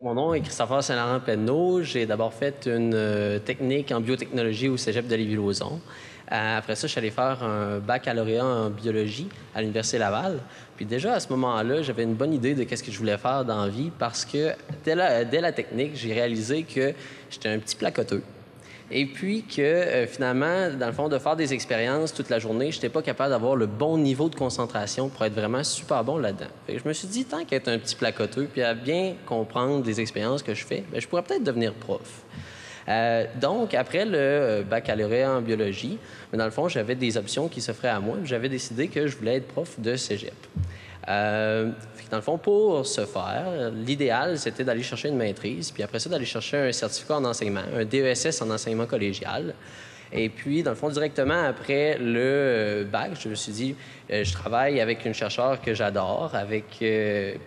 Mon nom est Christopher Saint-Laurent-Penneau. J'ai d'abord fait une technique en biotechnologie au cégep de Lévis-Lauzon. Après ça, je suis allé faire un baccalauréat en biologie à l'Université Laval. Puis déjà, à ce moment-là, j'avais une bonne idée de qu'est-ce que je voulais faire dans la vie parce que dès la technique, j'ai réalisé que j'étais un petit placoteux. Et puis que finalement, dans le fond, de faire des expériences toute la journée, je n'étais pas capable d'avoir le bon niveau de concentration pour être vraiment super bon là-dedans. Fait que je me suis dit, tant qu'être un petit placoteux puis à bien comprendre les expériences que je fais, bien, je pourrais peut-être devenir prof. Donc, après le baccalauréat en biologie, dans le fond, j'avais des options qui s'offraient à moi. J'avais décidé que je voulais être prof de cégep. Dans le fond, pour ce faire, l'idéal, c'était d'aller chercher une maîtrise, puis après ça, d'aller chercher un certificat en enseignement, un DESS en enseignement collégial. Et puis, dans le fond, directement après le bac, je me suis dit, je travaille avec une chercheure que j'adore,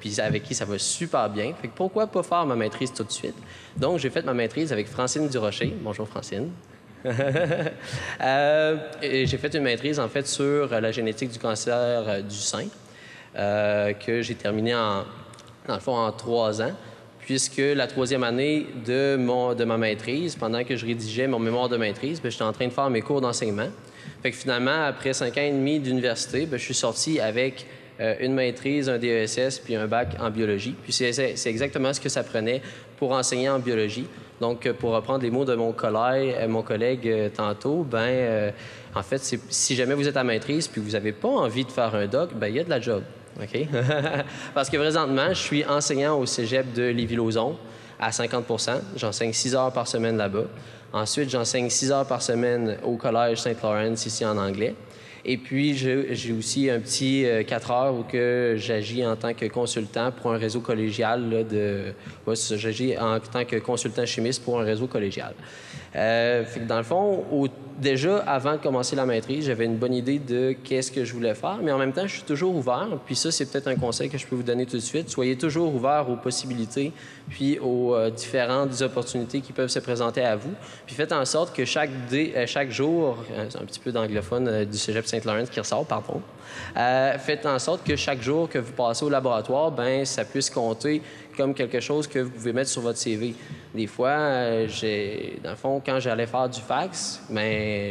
puis avec qui ça va super bien. Fait que pourquoi pas faire ma maîtrise tout de suite? Donc, j'ai fait ma maîtrise avec Francine Durocher. Bonjour, Francine. J'ai fait une maîtrise, en fait, sur la génétique du cancer du sein, que j'ai terminé dans le fond, en 3 ans, puisque la 3e année de ma maîtrise, pendant que je rédigeais mon mémoire de maîtrise, j'étais en train de faire mes cours d'enseignement. Fait que finalement, après 5 ans et demi d'université, je suis sorti avec une maîtrise, un DESS, puis un bac en biologie. Puis c'est exactement ce que ça prenait pour enseigner en biologie. Donc, pour reprendre les mots de mon collègue tantôt, en fait, si jamais vous êtes à maîtrise puis vous n'avez pas envie de faire un doc, il y a de la job. OK? Parce que présentement, je suis enseignant au cégep de Lévis-Lauzon à 50 %. J'enseigne 6 heures par semaine là-bas. Ensuite, j'enseigne 6 heures par semaine au Collège Saint-Laurent, ici en anglais. Et puis, j'ai aussi un petit 4 heures où j'agis en tant que consultant pour un réseau collégial. J'agis en tant que consultant chimiste pour un réseau collégial. Fait que dans le fond, déjà, avant de commencer la maîtrise, j'avais une bonne idée de qu'est-ce que je voulais faire, mais en même temps, je suis toujours ouvert. Puis ça, c'est peut-être un conseil que je peux vous donner tout de suite. Soyez toujours ouvert aux possibilités, puis aux différentes opportunités qui peuvent se présenter à vous. Puis faites en sorte que chaque jour, c'est un petit peu d'anglophone du cégep Saint-Laurent qui ressort, pardon. Faites en sorte que chaque jour que vous passez au laboratoire, ça puisse compter comme quelque chose que vous pouvez mettre sur votre CV. Des fois, dans le fond, quand j'allais faire du fax,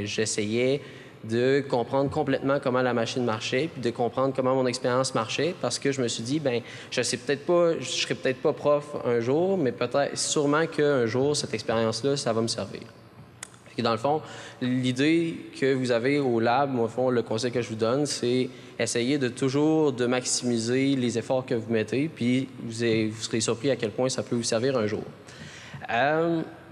j'essayais de comprendre complètement comment la machine marchait, puis de comprendre comment mon expérience marchait, parce que je me suis dit, je serai peut-être pas prof un jour, mais sûrement qu'un jour, cette expérience-là, ça va me servir. Et dans le fond, l'idée que vous avez au lab, au fond, le conseil que je vous donne, c'est essayer de maximiser les efforts que vous mettez, puis vous serez surpris à quel point ça peut vous servir un jour.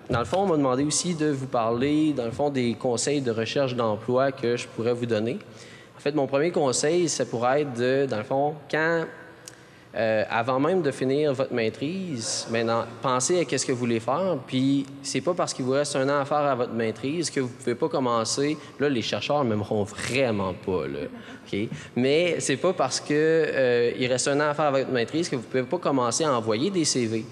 Dans le fond, on m'a demandé aussi de vous parler, dans le fond, des conseils de recherche d'emploi que je pourrais vous donner. En fait, mon premier conseil, ça pourrait être dans le fond, avant même de finir votre maîtrise, pensez à ce que vous voulez faire, puis c'est pas parce qu'il vous reste 1 an à faire à votre maîtrise que vous pouvez pas commencer. Là, les chercheurs ne m'aimeront vraiment pas, là. OK? Mais c'est pas parce que il reste 1 an à faire à votre maîtrise que vous pouvez pas commencer à envoyer des CV.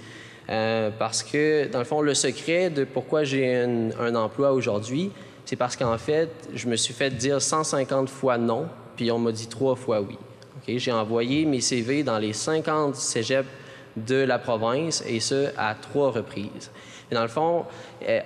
Parce que, dans le fond, le secret de pourquoi j'ai un emploi aujourd'hui, c'est parce qu'en fait, je me suis fait dire 150 fois non, puis on m'a dit 3 fois oui. Okay? J'ai envoyé mes CV dans les 50 cégeps de la province, et ce, à 3 reprises. Et dans le fond,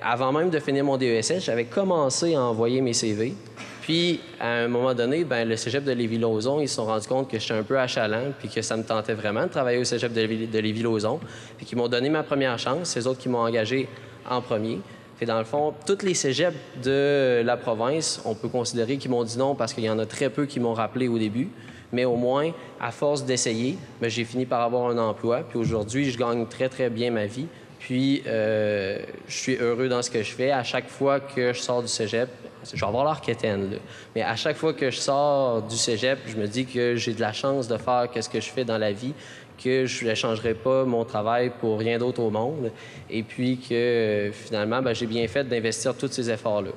avant même de finir mon DESS, j'avais commencé à envoyer mes CV. Puis, à un moment donné, le cégep de Lévis-Lauzon, ils se sont rendus compte que j'étais un peu achalant, puis que ça me tentait vraiment de travailler au cégep de Lévis-Lauzon. Puis qu'ils m'ont donné ma première chance. C'est eux autres qui m'ont engagé en premier. Et dans le fond, tous les cégeps de la province, on peut considérer qu'ils m'ont dit non parce qu'il y en a très peu qui m'ont rappelé au début. Mais au moins, à force d'essayer, j'ai fini par avoir un emploi. Puis aujourd'hui, je gagne très, très bien ma vie. Puis, je suis heureux dans ce que je fais. À chaque fois que je sors du cégep, je vais avoir l'air quétaine, là. Mais à chaque fois que je sors du cégep, je me dis que j'ai de la chance de faire ce que je fais dans la vie, que je ne changerai pas mon travail pour rien d'autre au monde. Et puis que, finalement, j'ai bien fait d'investir tous ces efforts-là.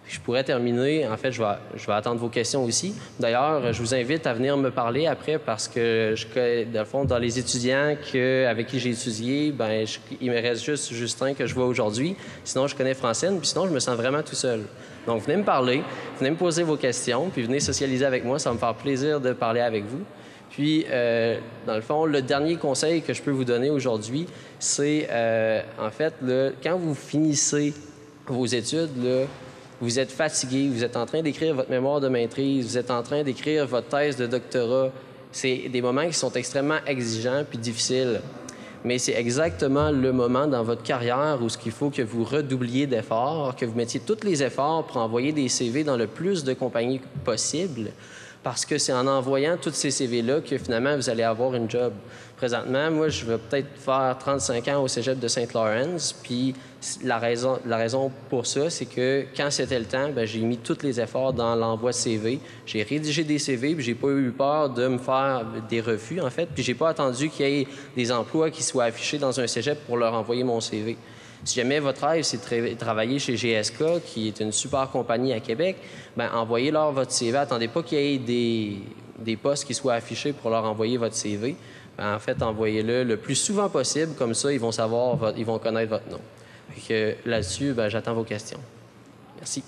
Je pourrais terminer. En fait, je vais attendre vos questions aussi. D'ailleurs, je vous invite à venir me parler après parce que, dans le fond, dans les étudiants avec qui j'ai étudié, il me reste juste Justin que je vois aujourd'hui. Sinon, je connais Francine, puis sinon, je me sens vraiment tout seul. Donc, venez me parler, venez me poser vos questions, puis venez socialiser avec moi. Ça va me faire plaisir de parler avec vous. Puis, dans le fond, le dernier conseil que je peux vous donner aujourd'hui, c'est en fait, quand vous finissez vos études, là, vous êtes fatigué, vous êtes en train d'écrire votre mémoire de maîtrise, vous êtes en train d'écrire votre thèse de doctorat. C'est des moments qui sont extrêmement exigeants puis difficiles. Mais c'est exactement le moment dans votre carrière où il faut que vous redoubliez d'efforts, que vous mettiez tous les efforts pour envoyer des CV dans le plus de compagnies possible, parce que c'est en envoyant tous ces CV-là que finalement vous allez avoir une job. Présentement, moi, je vais peut-être faire 35 ans au cégep de Saint-Laurent, puis la raison pour ça, c'est que quand c'était le temps, bien, j'ai mis tous les efforts dans l'envoi de CV. J'ai rédigé des CV, puis j'ai pas eu peur de me faire des refus, en fait, puis j'ai pas attendu qu'il y ait des emplois qui soient affichés dans un cégep pour leur envoyer mon CV. Si jamais votre rêve, c'est de travailler chez GSK, qui est une super compagnie à Québec, bien, envoyez-leur votre CV. Attendez pas qu'il y ait des postes qui soient affichés pour leur envoyer votre CV. Bien, en fait, envoyez-le le plus souvent possible, comme ça, ils vont savoir, ils vont connaître votre nom. Là-dessus, bien, j'attends vos questions. Merci.